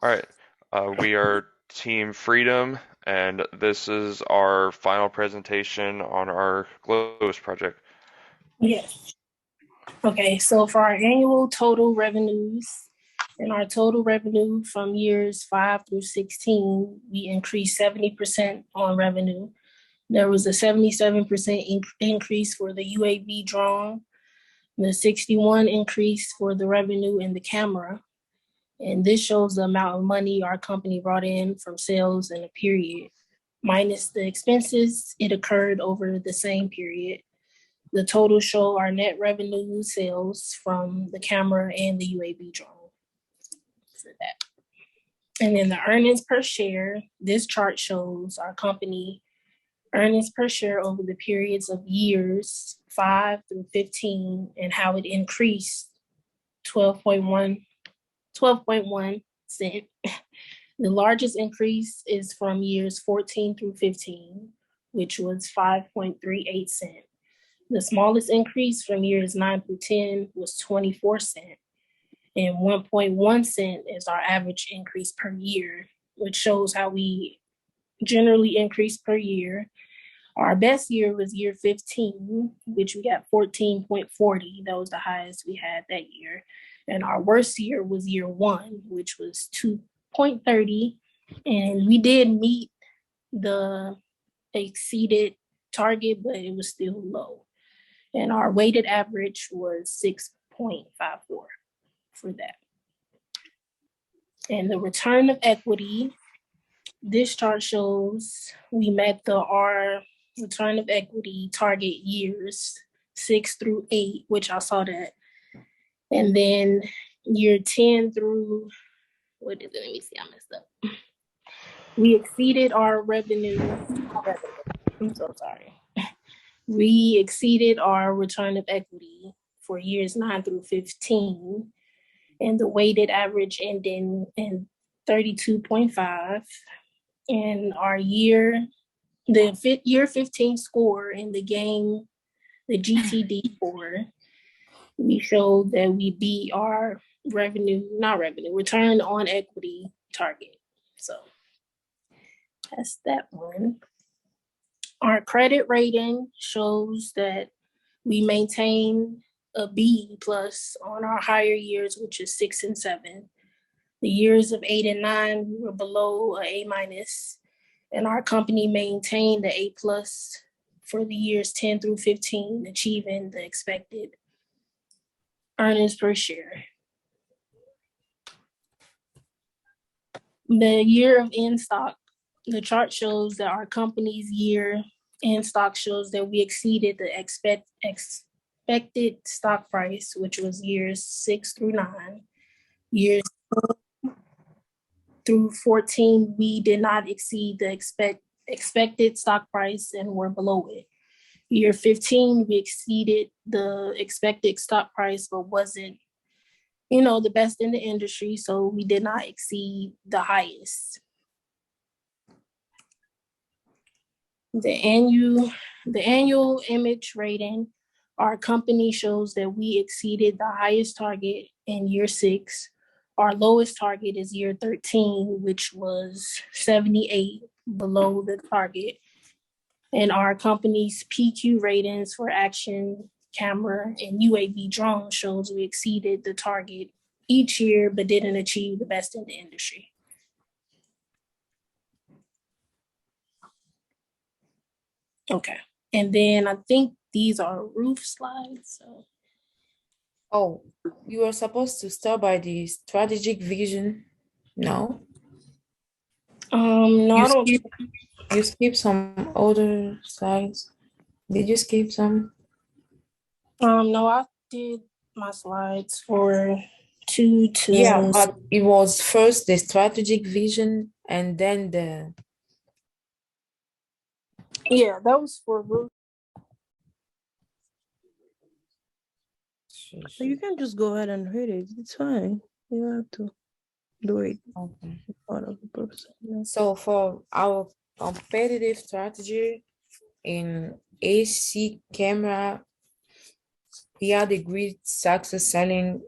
All right. We are Team Freedom, and this is our final presentation on our Glo-Bus project. Yes. Okay, so for our annual total revenues and our total revenue from years 5 through 16, we increased 70% on revenue. There was a 77% increase for the UAV drone, the 61 increase for the revenue in the camera. And this shows the amount of money our company brought in from sales in a period. Minus the expenses, it occurred over the same period. The total show our net revenue sales from the camera and the UAV drone for that. And then the earnings per share, this chart shows our company earnings per share over the periods of years 5 through 15 and how it increased 12.1 cent. The largest increase is from years 14 through 15, which was 5.38 cent. The smallest increase from years 9 through 10 was 24 cent, and 1.1 cent is our average increase per year, which shows how we generally increase per year. Our best year was year 15, which we got 14.40. That was the highest we had that year. And our worst year was year 1, which was 2.30. And we did meet the exceeded target, but it was still low. And our weighted average was 6.54 for that. And the return of equity, this chart shows we met our return of equity target years 6 through 8, which I saw that. And then year 10 through, what is it? Let me see, I messed up. We exceeded our revenue. I'm so sorry. We exceeded our return of equity for years 9 through 15, and the weighted average ended in 32.5. And our year 15 score in the game, the GTD score, we showed that we beat our return on equity target. So that's that one. Our credit rating shows that we maintain a B plus on our higher years, which is 6 and 7. The years of 8 and 9, we were below a minus, and our company maintained the A plus for the years 10 through 15, achieving the expected earnings per share. The year of in stock, the chart shows that our company's year in stock shows that we exceeded the expected stock price, which was years 6 through 9. Years 12 through 14, we did not exceed the expected stock price and were below it. Year 15, we exceeded the expected stock price, but wasn't, the best in the industry, so we did not exceed the highest. The annual image rating, our company shows that we exceeded the highest target in year 6. Our lowest target is year 13, which was 78, below the target. And our company's PQ ratings for action, camera, and UAV drone shows we exceeded the target each year, but didn't achieve the best in the industry. Okay. And then I think these are roof slides. So. Oh, you were supposed to start by the strategic vision. No? No, I don't. You skipped some other slides. Did you skip some? No, I did my slides for 2 to. Yeah, but it was first the strategic vision and then the. Yeah, that was for roof. So you can just go ahead and read it. It's fine. You don't have to do it. Okay. Part of the purpose. Yeah. So for our competitive strategy in AC camera, we had a great success selling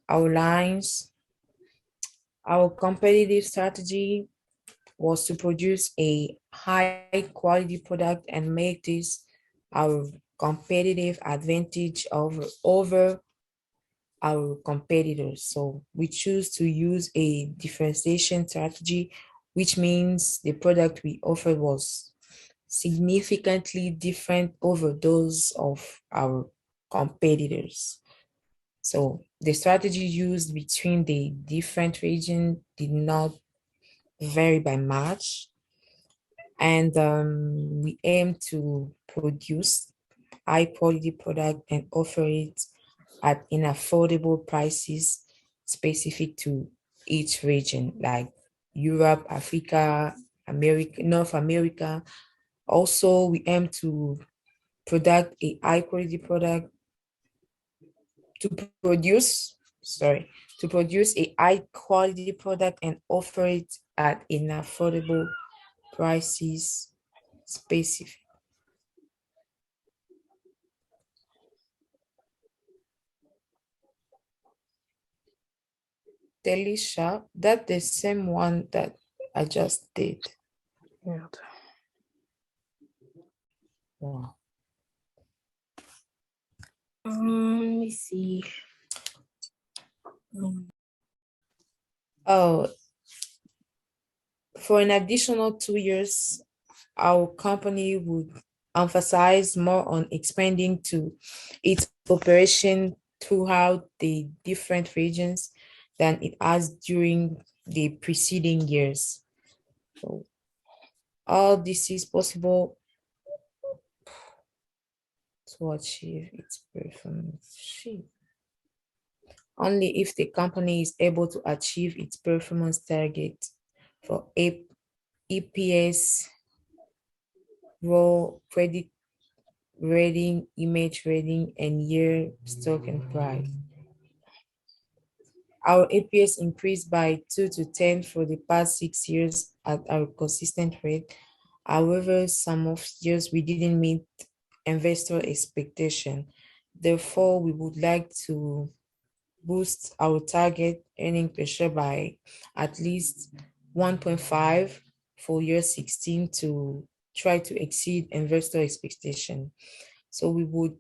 our lines. Our competitive strategy was to produce a high quality product and make this our competitive advantage over our competitors. So we choose to use a differentiation strategy, which means the product we offered was significantly different over those of our competitors. So the strategy used between the different regions did not vary by much. And we aim to produce high quality product and offer it at in affordable prices specific to each region, like Europe, Africa, America, North America. Also, we aim to product a high quality product to produce, sorry, to produce a high quality product and offer it at an affordable prices specific. Delisha, that's the same one that I just did. Yeah. Wow. Let me see. Oh, for an additional 2 years, our company would emphasize more on expanding to its operation throughout the different regions than it has during the preceding years. So all this is possible to achieve its performance. Only if the company is able to achieve its performance target for EPS, raw credit rating, image rating, and year stock and price. Our APS increased by 2 to 10 for the past 6 years at our consistent rate. However, some of years we didn't meet investor expectation. Therefore, we would like to boost our target earning per share by at least 1.5 for year 16 to try to exceed investor expectation. So we would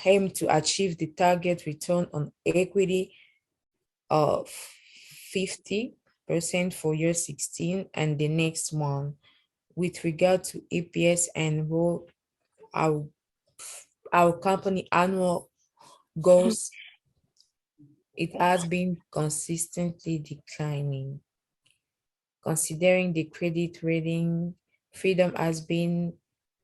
aim to achieve the target return on equity of 50% for year 16 and the next one. With regard to EPS and ROE, our company annual goals, it has been consistently declining. Considering the credit rating, Freedom has been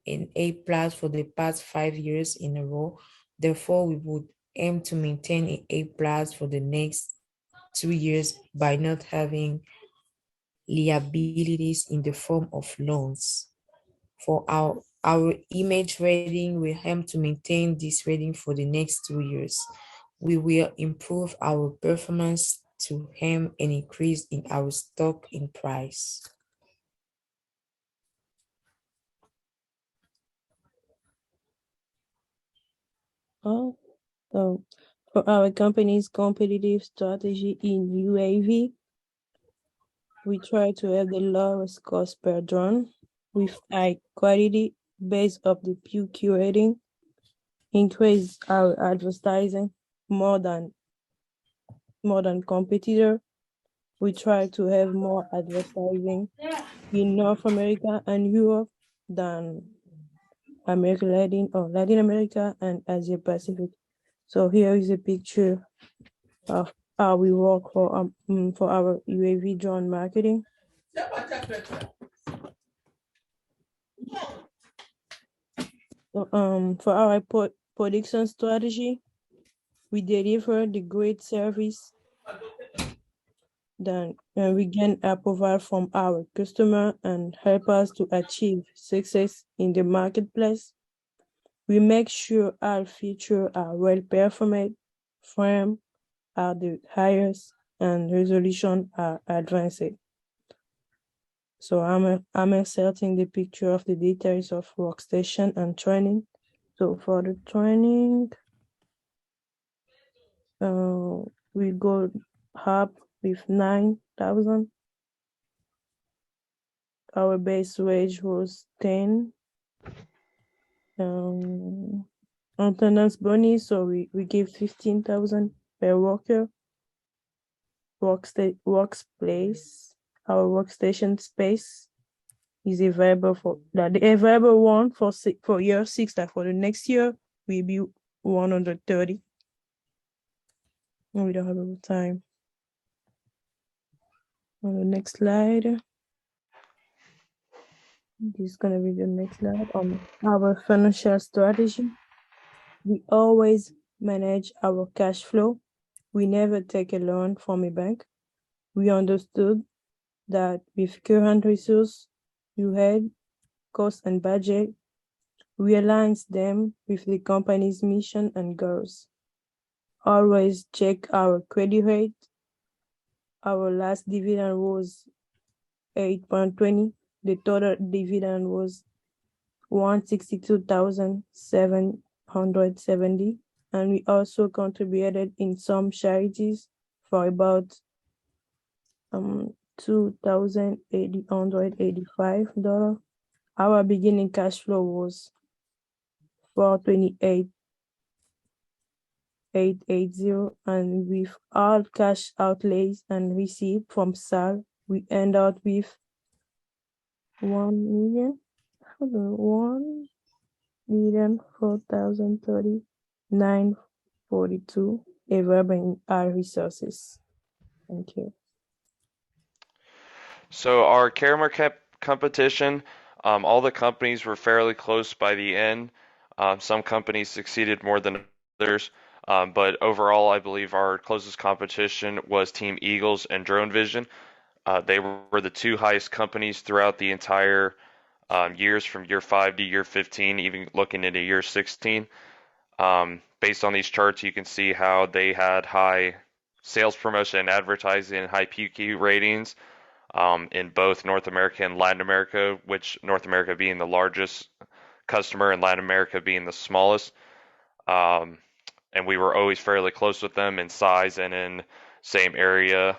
in A+ for the past 5 years in a row. Therefore, we would aim to maintain an A+ for the next 2 years by not having liabilities in the form of loans. For our image rating, we aim to maintain this rating for the next 2 years. We will improve our performance to aim an increase in our stock in price. Oh, so for our company's competitive strategy in UAV, we try to have the lowest cost per drone with high quality based off the PQ rating, increase our advertising more than competitor. We try to have more advertising in North America and Europe than Latin America and Asia Pacific. So here is a picture of how we work for our UAV drone marketing. So, for our production strategy, we deliver the great service then we gain approval from our customer and help us to achieve success in the marketplace. We make sure our features are well performed, frame are the highest, and resolution are advanced. So I'm inserting the picture of the details of workstation and training. So for the training, we go up with 9 $5,000. Our base wage was 10. Attendance bonus, so we give 15,000 per worker. Workplace, our workstation space is available for that. The available one for year 6, that for the next year will be 130. We don't have enough time. On the next slide. This is gonna be the next slide on our financial strategy. We always manage our cash flow. We never take a loan from a bank. We understood that with current resources you had, cost and budget, we align them with the company's mission and goals. Always check our credit rate. Our last dividend was 8.20. The total dividend was 162,770, and we also contributed in some charities for about $2,885. Our beginning cash flow was 428,880, and with all cash outlays and receipts from SAL, we end up with 1,004,039.42 available in our resources. Thank you. So our camera competition, all the companies were fairly close by the end. Some companies succeeded more than others, but overall, I believe our closest competition was Team Eagles and Drone Vision. They were the two highest companies throughout the entire years from year 5 to year 15, even looking into year 16. Based on these charts, you can see how they had high sales promotion and advertising and high PQ ratings in both North America and Latin America, which North America being the largest customer and Latin America being the smallest. And we were always fairly close with them in size and in same area,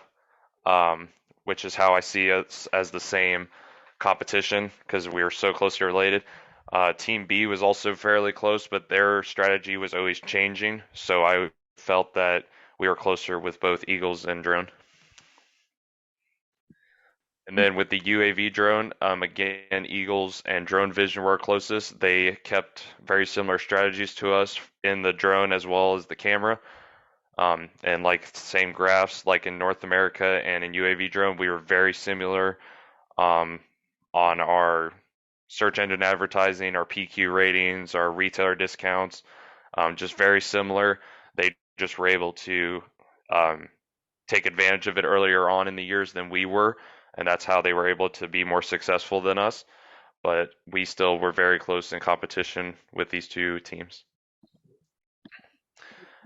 which is how I see us as the same competition because we were so closely related. Team B was also fairly close, but their strategy was always changing. So I felt that we were closer with both Eagles and Drone. And then with the UAV drone, again, Eagles and Drone Vision were closest. They kept very similar strategies to us in the drone as well as the camera. And like same graphs, like in North America and in UAV drone, we were very similar on our search engine advertising, our PQ ratings, our retailer discounts, just very similar. They just were able to take advantage of it earlier on in the years than we were, and that's how they were able to be more successful than us. But we still were very close in competition with these two teams.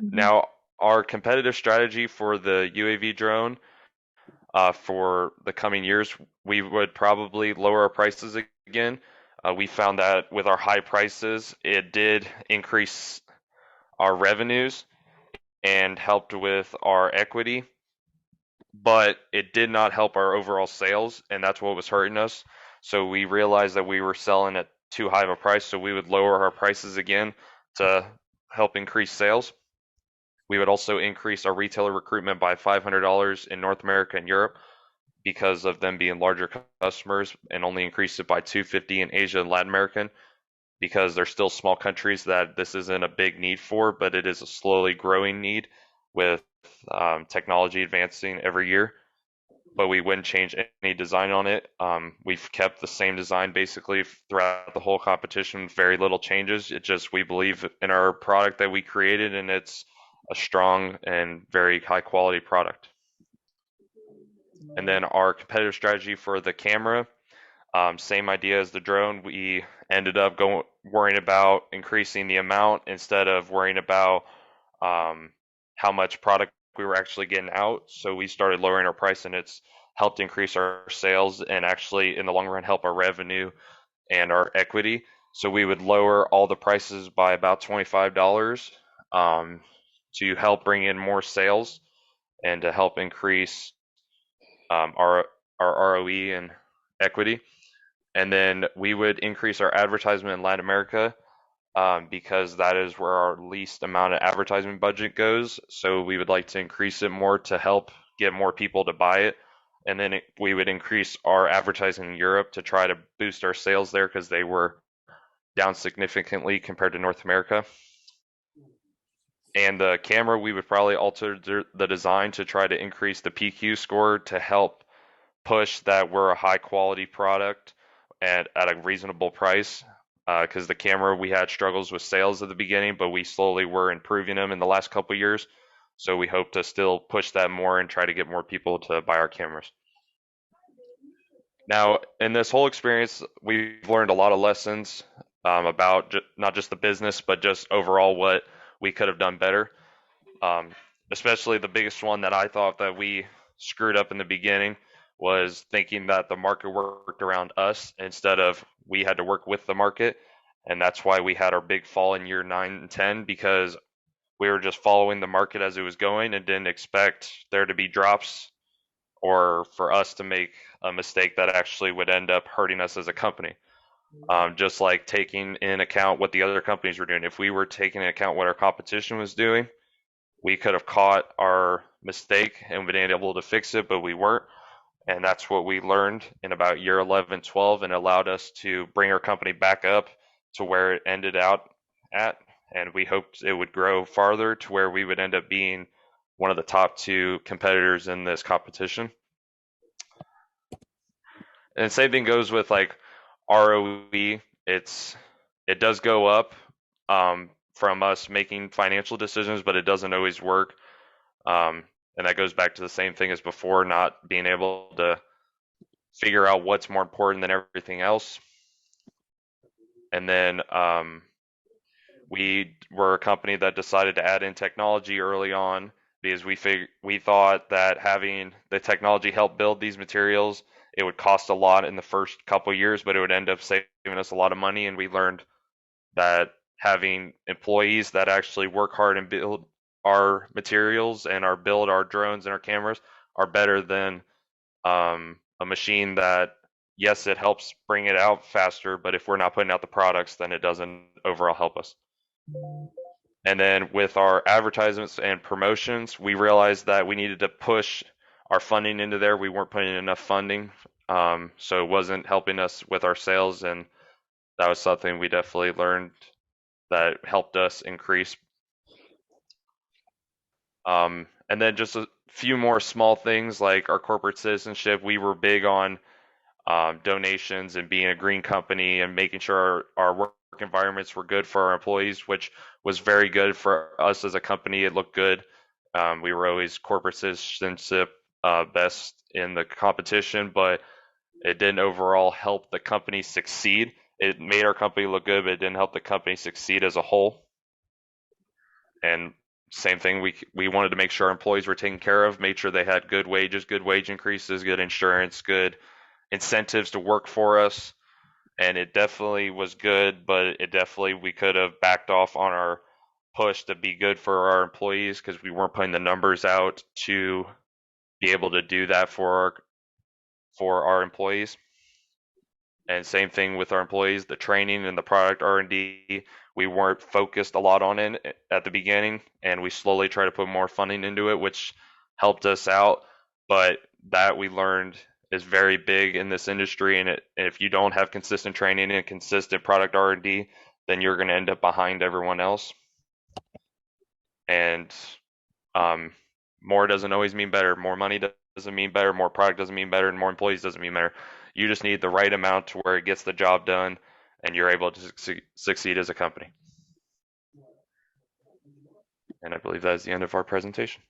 Now, our competitive strategy for the UAV drone for the coming years, we would probably lower our prices again. We found that with our high prices, it did increase our revenues and helped with our equity, but it did not help our overall sales, and that's what was hurting us. So we realized that we were selling at too high of a price, so we would lower our prices again to help increase sales. We would also increase our retailer recruitment by $500 in North America and Europe because of them being larger customers, and only increase it by $250 in Asia and Latin America because they're still small countries that this isn't a big need for, but it is a slowly growing need with technology advancing every year. But we wouldn't change any design on it. We've kept the same design basically throughout the whole competition, very little changes. It just, we believe in our product that we created, and it's a strong and very high quality product. And then our competitive strategy for the camera, same idea as the drone. We ended up worrying about increasing the amount instead of worrying about how much product we were actually getting out. So we started lowering our price, and it's helped increase our sales and actually in the long run help our revenue and our equity. So we would lower all the prices by about $25 to help bring in more sales and to help increase our ROE and equity. And then we would increase our advertisement in Latin America because that is where our least amount of advertisement budget goes. So we would like to increase it more to help get more people to buy it. And then we would increase our advertising in Europe to try to boost our sales there because they were down significantly compared to North America. And the camera, we would probably alter the design to try to increase the PQ score to help push that we're a high quality product at a reasonable price. Because the camera, we had struggles with sales at the beginning, but we slowly were improving them in the last couple of years. So we hope to still push that more and try to get more people to buy our cameras. Now, in this whole experience, we've learned a lot of lessons about not just the business, but just overall what we could have done better. Especially the biggest one that I thought that we screwed up in the beginning was thinking that the market worked around us instead of we had to work with the market. And that's why we had our big fall in year 9 and 10 because we were just following the market as it was going and didn't expect there to be drops or for us to make a mistake that actually would end up hurting us as a company. Just like taking in account what the other companies were doing. If we were taking into account what our competition was doing, we could have caught our mistake and been able to fix it, but we weren't. And that's what we learned in about year 11, 12, and allowed us to bring our company back up to where it ended out at. And we hoped it would grow farther to where we would end up being one of the top 2 competitors in this competition. And the same thing goes with like ROE. It does go up from us making financial decisions, but it doesn't always work. And that goes back to the same thing as before, not being able to figure out what's more important than everything else. And then we were a company that decided to add in technology early on because we thought that having the technology help build these materials, it would cost a lot in the first couple of years, but it would end up saving us a lot of money. And we learned that having employees that actually work hard and build our materials and build our drones and our cameras are better than a machine that, yes, it helps bring it out faster, but if we're not putting out the products, then it doesn't overall help us. And then with our advertisements and promotions, we realized that we needed to push our funding into there. We weren't putting enough funding, so it wasn't helping us with our sales, and that was something we definitely learned that helped us increase. And then just a few more small things like our corporate citizenship. We were big on donations and being a green company and making sure our work environments were good for our employees, which was very good for us as a company. It looked good. We were always corporate citizenship best in the competition, but it didn't overall help the company succeed. It made our company look good, but it didn't help the company succeed as a whole. And same thing, we wanted to make sure our employees were taken care of, made sure they had good wages, good wage increases, good insurance, good incentives to work for us. And it definitely was good, but we could have backed off on our push to be good for our employees because we weren't putting the numbers out to be able to do that for our employees. And same thing with our employees, the training and the product R&D, we weren't focused a lot on it at the beginning, and we slowly tried to put more funding into it, which helped us out. But that we learned is very big in this industry, and if you don't have consistent training and consistent product R&D, then you're going to end up behind everyone else. And more doesn't always mean better. More money doesn't mean better. More product doesn't mean better, and more employees doesn't mean better. You just need the right amount to where it gets the job done and you're able to succeed as a company. And I believe that is the end of our presentation.